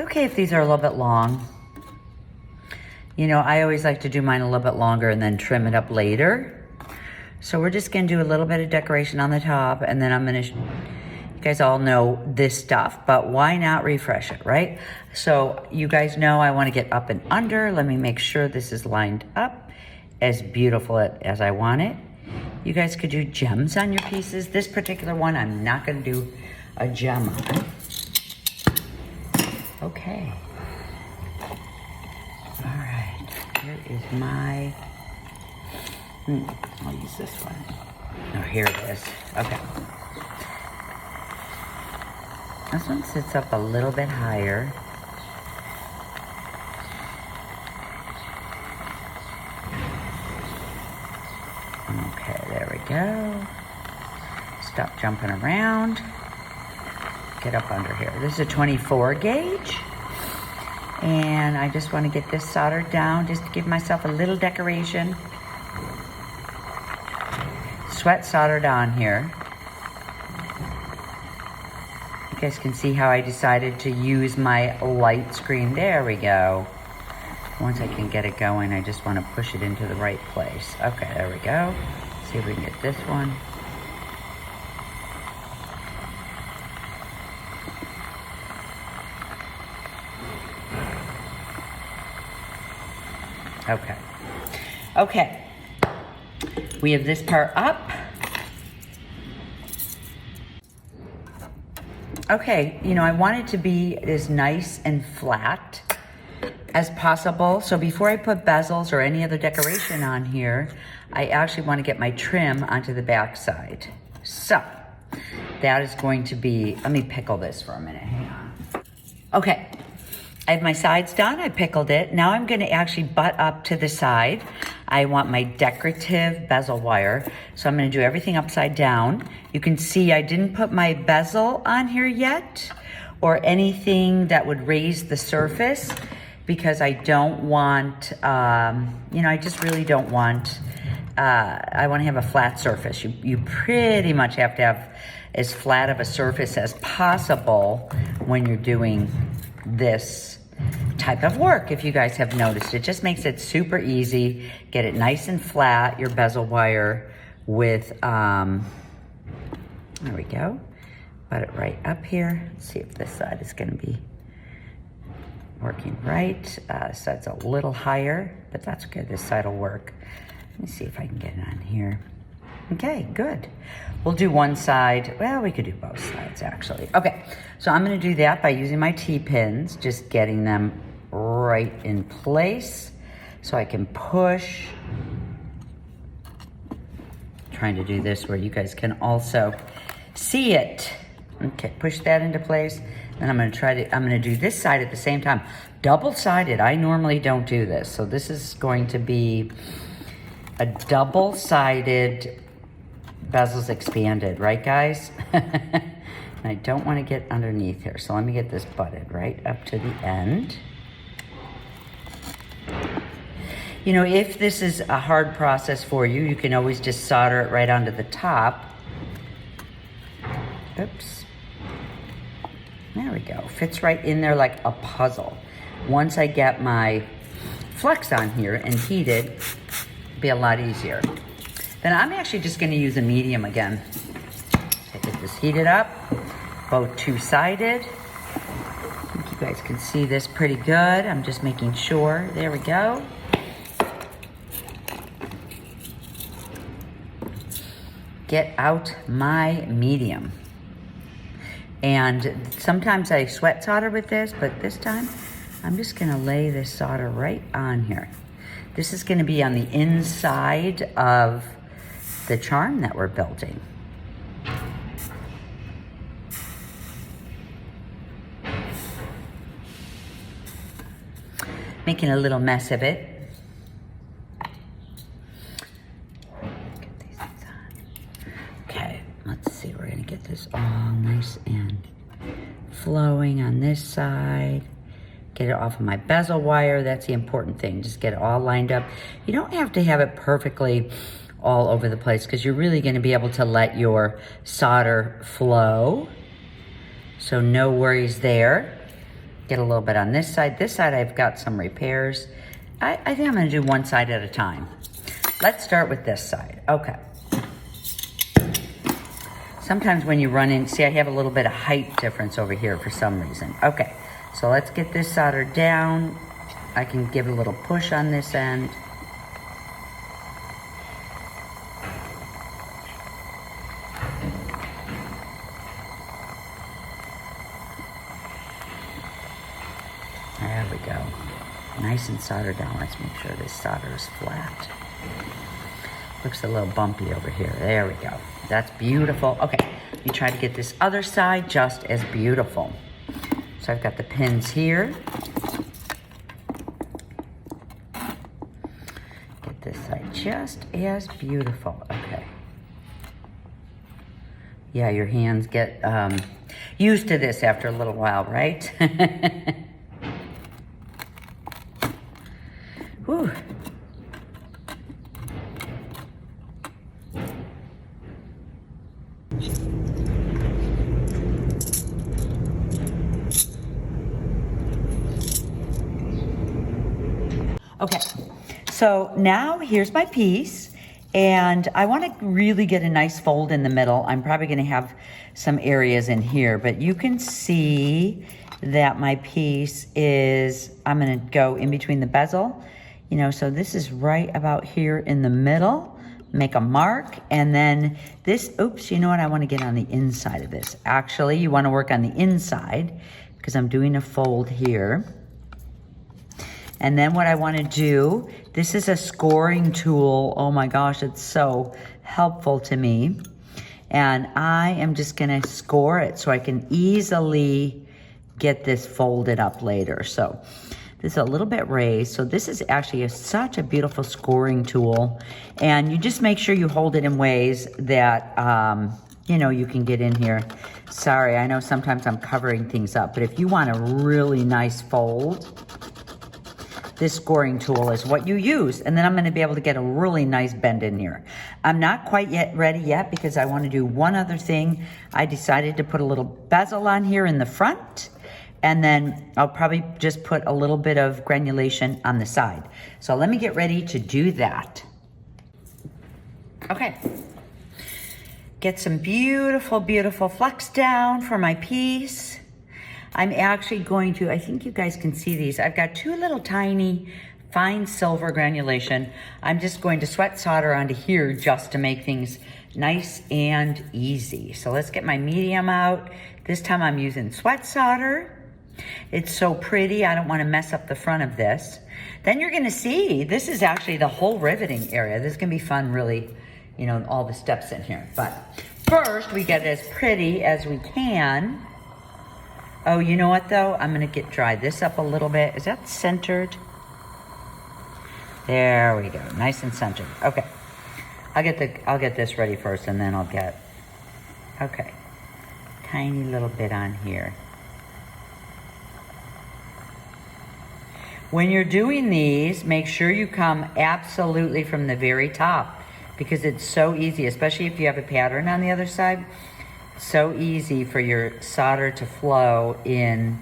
It's okay if these are a little bit long. You know, I always like to do mine a little bit longer and then trim it up later. So we're just gonna do a little bit of decoration on the top, and then I'm gonna, you guys all know this stuff, but why not refresh it, right? So you guys know I wanna get up and under. Let me make sure this is lined up as beautiful as I want it. You guys could do gems on your pieces. This particular one, I'm not gonna do a gem on. Okay. All right, here is my, I'll use this one. Oh, here it is, okay. This one sits up a little bit higher. Okay, there we go. Stop jumping around. Get up under here. This is a 24 gauge. And I just want to get this soldered down just to give myself a little decoration. Sweat soldered on here. You guys can see how I decided to use my light screen. There we go. Once I can get it going, I just want to push it into the right place. Okay, there we go. See if we can get this one. Okay. Okay. We have this part up. Okay, you know, I want it to be as nice and flat as possible. So before I put bezels or any other decoration on here, I actually want to get my trim onto the back side. So that is going to be, let me pickle this for a minute, hang on. Okay. I have my sides done, I pickled it. Now I'm gonna actually butt up to the side. I want my decorative bezel wire. So I'm gonna do everything upside down. You can see I didn't put my bezel on here yet or anything that would raise the surface because I don't want, you know, I just really don't want, I wanna have a flat surface. You pretty much have to have as flat of a surface as possible when you're doing this type of work. If you guys have noticed, it just makes it super easy. Get it nice and flat, your bezel wire with, there we go. Put it right up here. Let's see if this side is gonna be working right. Side's a little higher, but that's okay, this side will work. Let me see if I can get it on here. Okay, good. We'll do one side. Well, we could do both sides actually. Okay, so I'm gonna do that by using my T-pins, just getting them right in place so I can push. Trying to do this where you guys can also see it. Okay, push that into place. Then I'm gonna do this side at the same time. Double-sided, I normally don't do this. So this is going to be a double-sided bezels expanded, right guys? And I don't want to get underneath here, so let me get this butted right up to the end. You know, if this is a hard process for you, you can always just solder it right onto the top. Oops. There we go. Fits right in there like a puzzle. Once I get my flux on here and heated, it'll be a lot easier. Then I'm actually just gonna use a medium again. I get this heated up, both two-sided. I think you guys can see this pretty good. I'm just making sure, there we go. Get out my medium. And sometimes I sweat solder with this, but this time I'm just gonna lay this solder right on here. This is gonna be on the inside of the charm that we're building. Making a little mess of it. Get these on. Okay, let's see, we're gonna get this all nice and flowing on this side. Get it off of my bezel wire, that's the important thing. Just get it all lined up. You don't have to have it perfectly all over the place because you're really going to be able to let your solder flow. So no worries there. Get a little bit on this side. This side I've got some repairs. I think I'm gonna do one side at a time. Let's start with this side. Okay. Sometimes when you run in, see I have a little bit of height difference over here for some reason. Okay, so let's get this soldered down. I can give it a little push on this end. There we go. Nice and soldered down. Let's make sure this solder is flat. Looks a little bumpy over here. There we go. That's beautiful. Okay, you try to get this other side just as beautiful. So I've got the pins here. Get this side just as beautiful. Okay. Yeah, your hands get used to this after a little while, right? Whew. Okay, so now here's my piece, and I want to really get a nice fold in the middle. I'm probably going to have some areas in here, but you can see that my piece is, I'm going to go in between the bezel, you know, so this is right about here in the middle. Make a mark, and then this, oops, you know what, I want to get on the inside of this. Actually, you want to work on the inside because I'm doing a fold here. And then what I want to do, this is a scoring tool. Oh my gosh, it's so helpful to me. And I am just going to score it so I can easily get this folded up later. So this is a little bit raised. So this is actually such a beautiful scoring tool. And you just make sure you hold it in ways that, you know, you can get in here. Sorry, I know sometimes I'm covering things up, but if you want a really nice fold, this scoring tool is what you use. And then I'm gonna be able to get a really nice bend in here. I'm not quite yet ready yet because I wanna do one other thing. I decided to put a little bezel on here in the front, and then I'll probably just put a little bit of granulation on the side. So let me get ready to do that. Okay. Get some beautiful, beautiful flex down for my piece. I'm actually going to, I think you guys can see these. I've got two little tiny fine silver granulation. I'm just going to sweat solder onto here just to make things nice and easy. So let's get my medium out. This time I'm using sweat solder. It's so pretty, I don't want to mess up the front of this. Then you're gonna see, this is actually the whole riveting area. This is gonna be fun, really, you know, all the steps in here. But first, we get as pretty as we can. Oh, you know what though? I'm gonna dry this up a little bit. Is that centered? There we go, nice and centered. Okay, I'll get this ready first, and then I'll get, okay, tiny little bit on here. When you're doing these, make sure you come absolutely from the very top, because it's so easy, especially if you have a pattern on the other side. So easy for your solder to flow in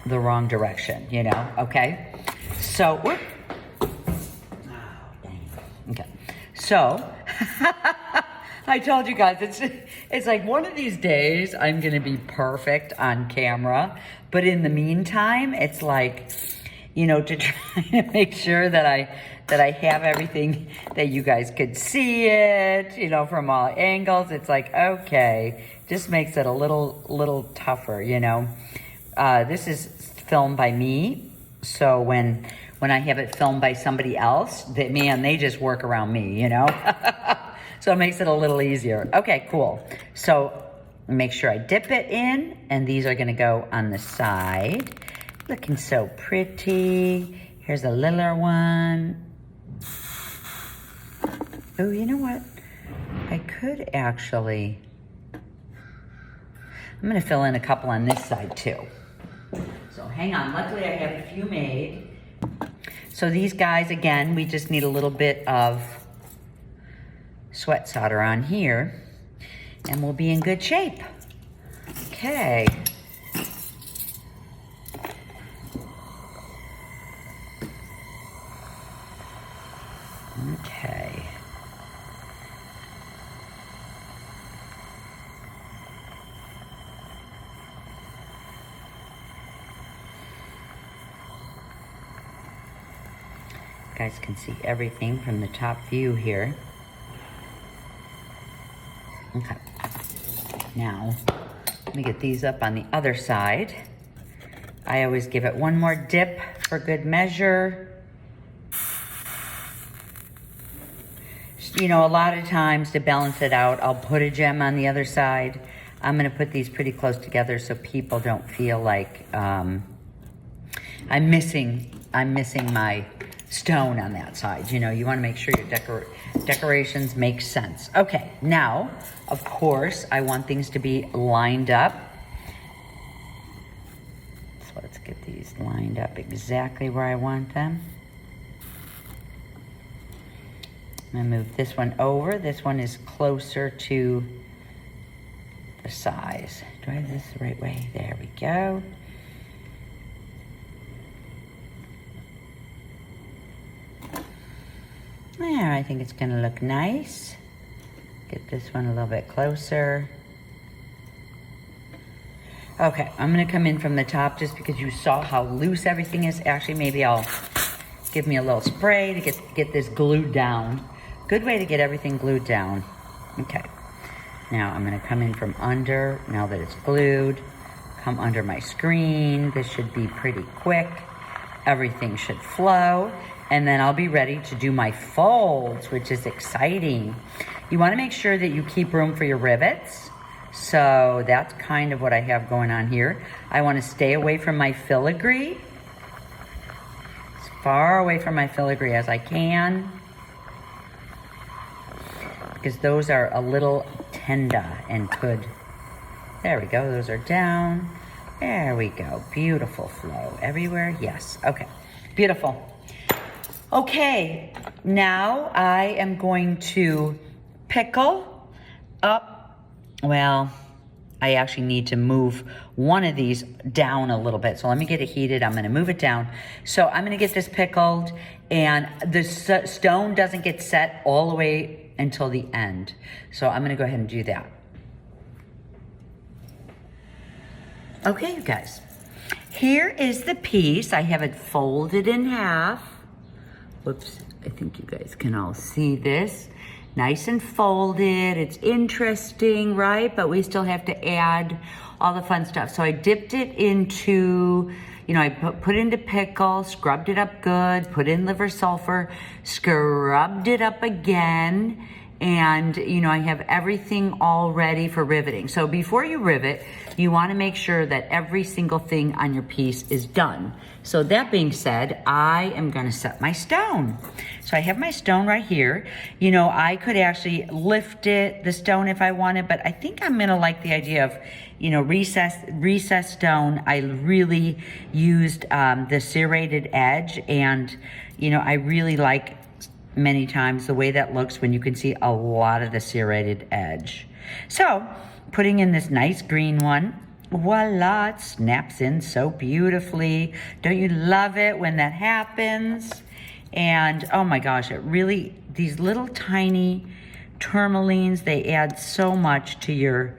the wrong direction, you know, okay? So, whoop. Oh, dang. Okay, so, I told you guys, it's like one of these days I'm gonna be perfect on camera, but in the meantime, it's like, you know, to try to make sure that I have everything that you guys could see it, you know, from all angles. It's like, okay, just makes it a little tougher, you know. This is filmed by me, so when I have it filmed by somebody else, they just work around me, you know. So it makes it a little easier. Okay, cool. So make sure I dip it in, and these are gonna go on the side. Looking so pretty. Here's a littler one. Oh, you know what? I could actually, I'm gonna fill in a couple on this side too. So hang on, luckily I have a few made. So these guys, again, we just need a little bit of sweat solder on here, and we'll be in good shape. Okay. You guys can see everything from the top view here. Okay. Now, let me get these up on the other side. I always give it one more dip for good measure. You know, a lot of times to balance it out, I'll put a gem on the other side. I'm gonna put these pretty close together so people don't feel like I'm missing my stone on that side. You know, you wanna make sure your decorations make sense. Okay, now, of course, I want things to be lined up. So let's get these lined up exactly where I want them. I'm gonna move this one over. This one is closer to the size. Do I have this the right way? There we go. There, I think it's gonna look nice. Get this one a little bit closer. Okay, I'm gonna come in from the top just because you saw how loose everything is. Actually, maybe I'll give me a little spray to get this glued down. Good way to get everything glued down. Okay, now I'm gonna come in from under, now that it's glued, come under my screen. This should be pretty quick. Everything should flow, and then I'll be ready to do my folds, which is exciting. You wanna make sure that you keep room for your rivets. So that's kind of what I have going on here. I wanna stay away from my filigree, as far away from my filigree as I can, because those are a little tender and could, there we go, those are down. There we go, beautiful flow everywhere, yes, okay, beautiful. Okay, now I am going to pickle up, well, I actually need to move one of these down a little bit. So let me get it heated. I'm gonna move it down. So I'm gonna get this pickled, and the stone doesn't get set all the way until the end. So I'm gonna go ahead and do that. Okay, you guys. Here is the piece. I have it folded in half. Whoops, I think you guys can all see this. Nice and folded. It's interesting, right? But we still have to add all the fun stuff. So I dipped it into, you know, I put it into pickle, scrubbed it up good, put in liver sulfur, scrubbed it up again, and, you know, I have everything all ready for riveting. So before you rivet, you want to make sure that every single thing on your piece is done. So that being said, I am going to set my stone. So I have my stone right here. You know, I could actually lift the stone if I wanted, but I think I'm going to like the idea of, you know, recessed stone. I really used the serrated edge, and, you know, I really like many times the way that looks when you can see a lot of the serrated edge. So putting in this nice green one, voila, it snaps in so beautifully. Don't you love it when that happens? And oh my gosh, it really, these little tiny tourmalines, they add so much to your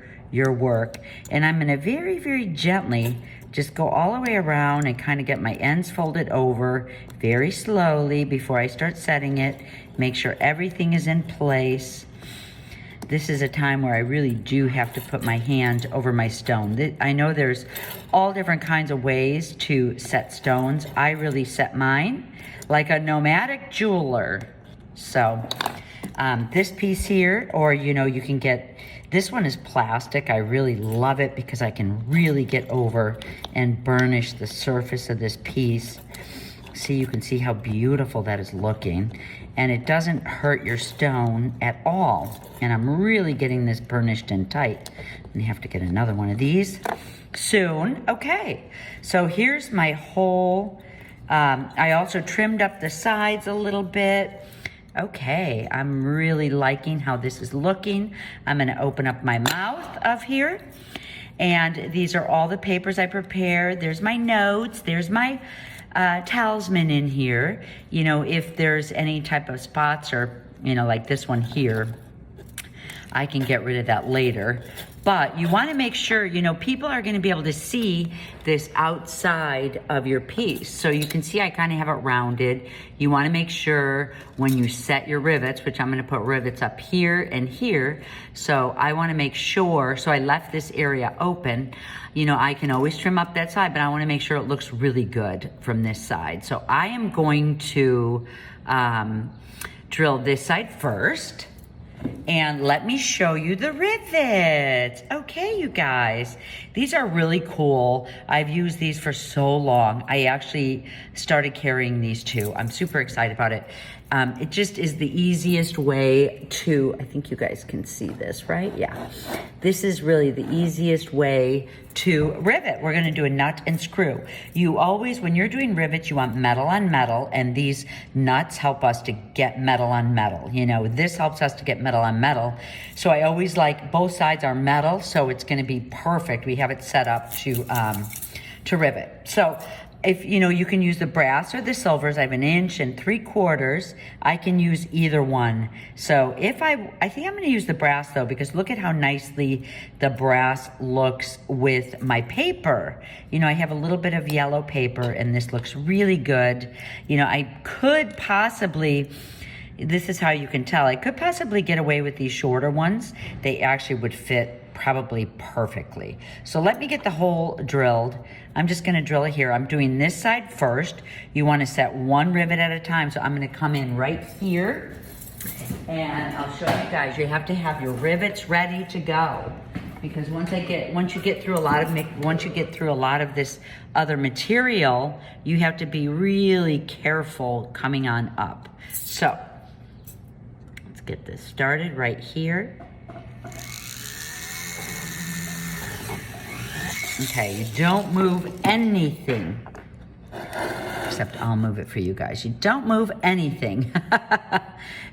work. And I'm gonna very, very gently just go all the way around and kind of get my ends folded over very slowly before I start setting it. Make sure everything is in place. This is a time where I really do have to put my hand over my stone. I know there's all different kinds of ways to set stones. I really set mine like a nomadic jeweler. So this piece here, or you know, you can get, this one is plastic. I really love it because I can really get over and burnish the surface of this piece. See, you can see how beautiful that is looking. And it doesn't hurt your stone at all. And I'm really getting this burnished and tight. And you have to get another one of these soon. Okay, so here's my whole, I also trimmed up the sides a little bit. Okay, I'm really liking how this is looking. I'm gonna open up my mouth of here. And these are all the papers I prepared. There's my notes, there's my talisman in here. You know, if there's any type of spots or, you know, like this one here, I can get rid of that later. But you want to make sure, you know, people are going to be able to see this outside of your piece. So you can see I kind of have it rounded. You want to make sure when you set your rivets, which I'm going to put rivets up here and here. So I want to make sure, so I left this area open. You know, I can always trim up that side, but I want to make sure it looks really good from this side. So I am going to drill this side first. And let me show you the rivets. Okay, you guys, these are really cool. I've used these for so long. I actually started carrying these too. I'm super excited about it. It just is the easiest way to, I think you guys can see this, right? Yeah. This is really the easiest way to rivet. We're gonna do a nut and screw. You always, when you're doing rivets, you want metal on metal, and these nuts help us to get metal on metal. You know, this helps us to get metal on metal. So I always like both sides are metal, so it's gonna be perfect. We have it set up to rivet. So if you know, you can use the brass or the silvers. I have 1 3/4 inches. I can use either one. So if I think I'm going to use the brass though, because look at how nicely the brass looks with my paper. You know, I have a little bit of yellow paper and this looks really good. You know, I could possibly, this is how you can tell, I could possibly get away with these shorter ones. They actually would fit probably perfectly. So let me get the hole drilled. I'm just gonna drill it here. I'm doing this side first. You wanna set one rivet at a time. So I'm gonna come in right here and I'll show you guys. You have to have your rivets ready to go, because once you get through a lot of this other material, you have to be really careful coming on up. So let's get this started right here. Okay, you don't move anything, except I'll move it for you guys. You don't move anything.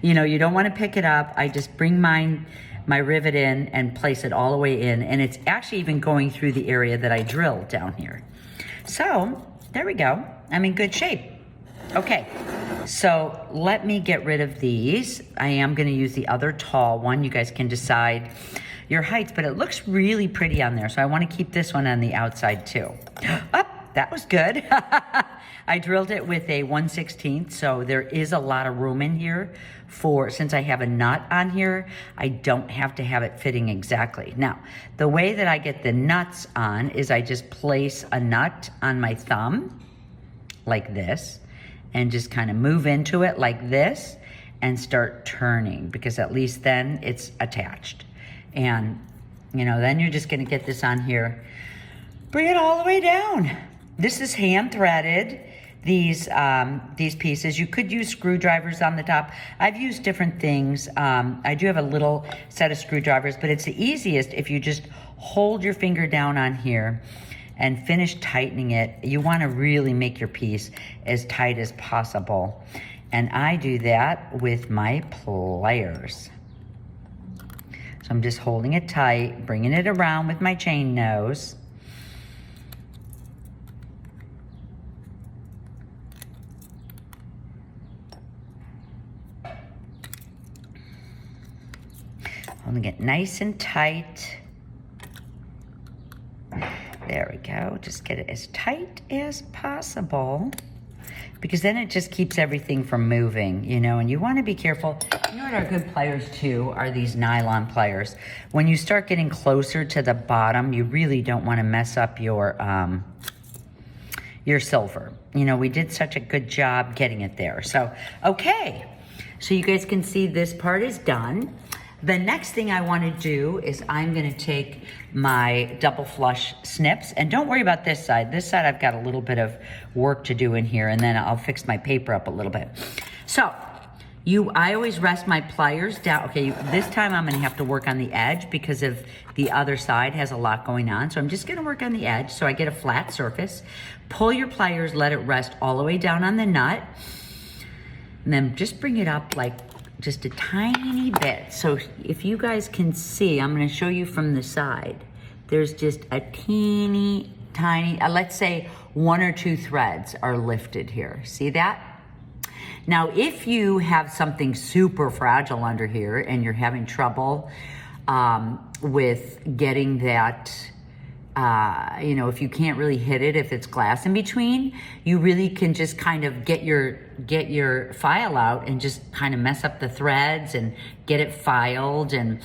You know, you don't want to pick it up. I just bring my rivet in and place it all the way in, and it's actually even going through the area that I drilled down here. So there we go. I'm in good shape. Okay, so let me get rid of these. I am going to use the other tall one. You guys can decide your heights, but it looks really pretty on there. So I want to keep this one on the outside too. Oh, that was good. I drilled it with a 1/16, so there is a lot of room in here for, since I have a nut on here, I don't have to have it fitting exactly. Now, the way that I get the nuts on is I just place a nut on my thumb like this and just kind of move into it like this and start turning, because at least then it's attached. And, you know, then you're just gonna get this on here. Bring it all the way down. This is hand threaded, these pieces. You could use screwdrivers on the top. I've used different things. I do have a little set of screwdrivers, but it's the easiest if you just hold your finger down on here and finish tightening it. You wanna really make your piece as tight as possible. And I do that with my pliers. So I'm just holding it tight, bringing it around with my chain nose. Holding it nice and tight. There we go. Just get it as tight as possible, because then it just keeps everything from moving, you know, and you want to be careful. You know what are good pliers too are these nylon pliers. When you start getting closer to the bottom, you really don't want to mess up your silver. You know, we did such a good job getting it there. So, okay. So you guys can see this part is done. The next thing I want to do is I'm going to take my double flush snips, and don't worry about this side. This side I've got a little bit of work to do in here, and then I'll fix my paper up a little bit. So I always rest my pliers down. Okay, this time I'm going to have to work on the edge because of the other side has a lot going on. So I'm just going to work on the edge so I get a flat surface. Pull your pliers, let it rest all the way down on the nut, and then just bring it up like just a tiny bit. So if you guys can see, I'm going to show you from the side. There's just a teeny tiny, let's say 1 or 2 threads are lifted here. See that? Now, if you have something super fragile under here and you're having trouble, with getting that, you know, if you can't really hit it, if it's glass in between, you really can just kind of get your file out and just kind of mess up the threads and get it filed and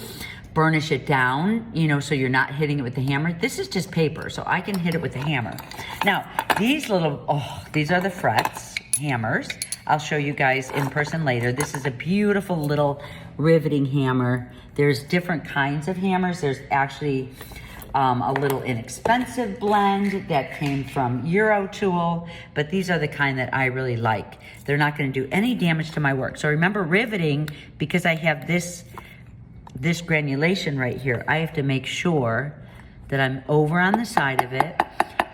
burnish it down, you know, so you're not hitting it with the hammer. This is just paper, so I can hit it with the hammer. Now, these little, these are the frets, hammers. I'll show you guys in person later. This is a beautiful little riveting hammer. There's different kinds of hammers. There's actually a little inexpensive blend that came from Eurotool, but these are the kind that I really like. They're not gonna do any damage to my work. So remember, riveting, because I have this granulation right here, I have to make sure that I'm over on the side of it.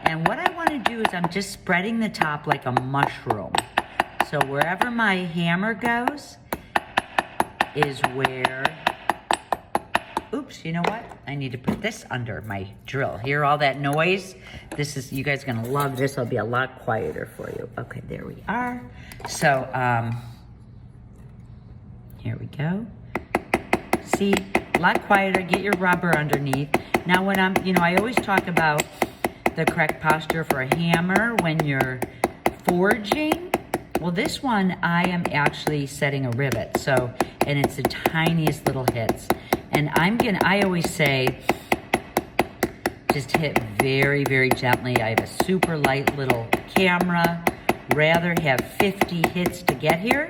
And what I wanna do is I'm just spreading the top like a mushroom. So wherever my hammer goes is where, oops, you know what? I need to put this under my drill. Hear all that noise? This is, you guys are gonna love this. It'll be a lot quieter for you. Okay, there we are. So, here we go. See, a lot quieter, get your rubber underneath. Now when I'm, you know, I always talk about the correct posture for a hammer when you're forging. Well, this one, I am actually setting a rivet. So, and it's the tiniest little hits. And I always say, just hit very, very gently. I have a super light little camera. Rather have 50 hits to get here,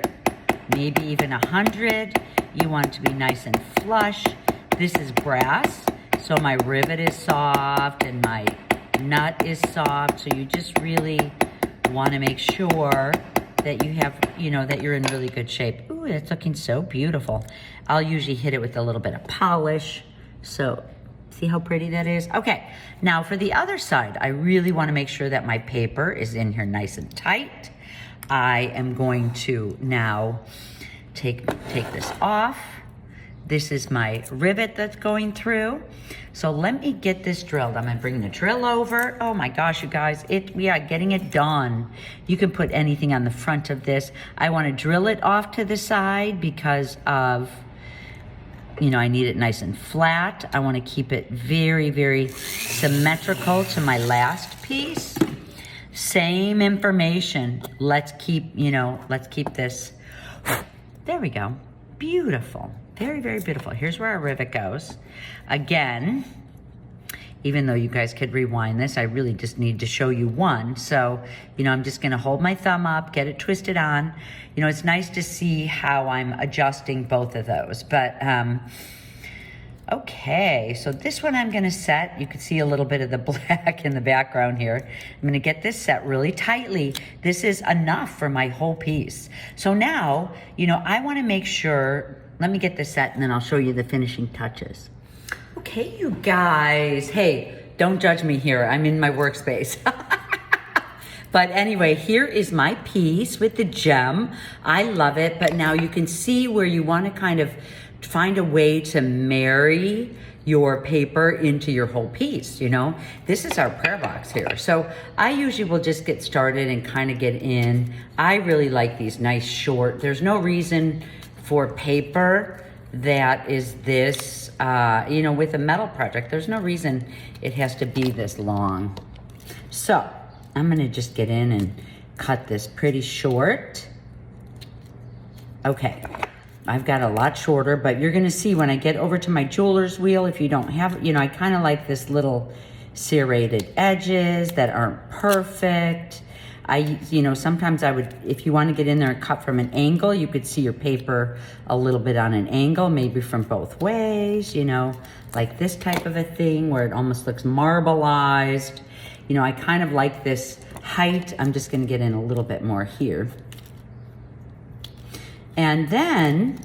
maybe even 100. You want it to be nice and flush. This is brass, so my rivet is soft and my nut is soft. So you just really want to make sure that you have, you know, that you're in really good shape. Ooh, that's looking so beautiful. I'll usually hit it with a little bit of polish. So see how pretty that is? Okay, now for the other side, I really want to make sure that my paper is in here nice and tight. I am going to now take this off. This is my rivet that's going through. So let me get this drilled. I'm gonna bring the drill over. Oh my gosh, you guys, getting it done. You can put anything on the front of this. I wanna drill it off to the side because of, you know, I need it nice and flat. I wanna keep it very, very symmetrical to my last piece. Same information. Let's keep this. There we go. Beautiful. Very, very beautiful. Here's where our rivet goes. Again, even though you guys could rewind this, I really just need to show you one. So, you know, I'm just gonna hold my thumb up, get it twisted on. You know, it's nice to see how I'm adjusting both of those. But, okay, so this one I'm gonna set. You can see a little bit of the black in the background here. I'm gonna get this set really tightly. This is enough for my whole piece. So now, you know, I wanna make sure, let me get this set and then I'll show you the finishing touches. Okay, you guys, hey, don't judge me here. I'm in my workspace. But anyway, here is my piece with the gem. I love it, but now you can see where you wanna kind of find a way to marry your paper into your whole piece, you know? This is our prayer box here. So I usually will just get started and kind of get in. I really like these nice short, there's no reason for paper that is this, you know, with a metal project, there's no reason it has to be this long. So I'm gonna just get in and cut this pretty short. Okay. I've got a lot shorter, but you're gonna see when I get over to my jeweler's wheel, if you don't have, you know, I kind of like this little serrated edges that aren't perfect. You know, sometimes I would, if you want to get in there and cut from an angle, you could see your paper a little bit on an angle, maybe from both ways, you know, like this type of a thing where it almost looks marbleized. You know, I kind of like this height. I'm just gonna get in a little bit more here. And then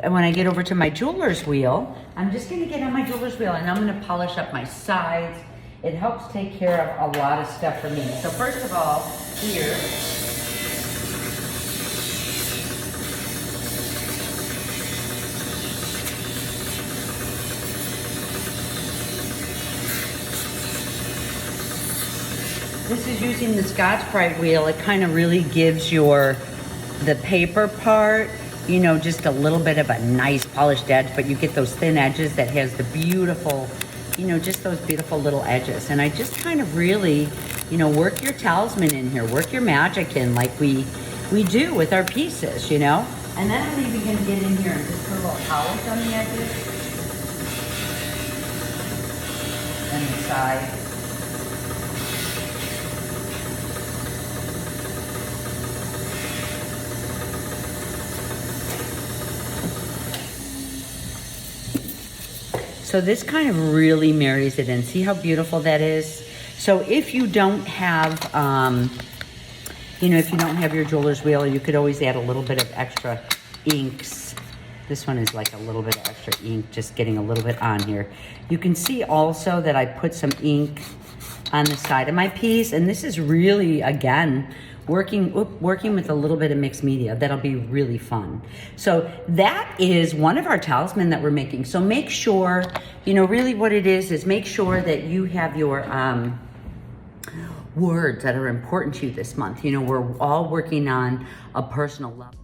when I get over to my jeweler's wheel, I'm just gonna get on my jeweler's wheel and I'm gonna polish up my sides. It helps take care of a lot of stuff for me. So first of all, here, this is using the Scotch-Brite wheel. It kind of really gives the paper part you know, just a little bit of a nice polished edge, but you get those thin edges that has the beautiful, you know, just those beautiful little edges. And I just kind of really, you know, work your talisman in here, work your magic in like we do with our pieces, you know. And then I'm even gonna get in here and just put a little polish on the edges and the side. So this kind of really marries it in. See how beautiful that is? So if you don't have, you know, if you don't have your jeweler's wheel, you could always add a little bit of extra inks. This one is like a little bit of extra ink, just getting a little bit on here. You can see also that I put some ink on the side of my piece, and this is really, again, working with a little bit of mixed media. That'll be really fun. So that is one of our talisman that we're making. So make sure, you know, really what it is make sure that you have your words that are important to you this month. You know, we're all working on a personal level.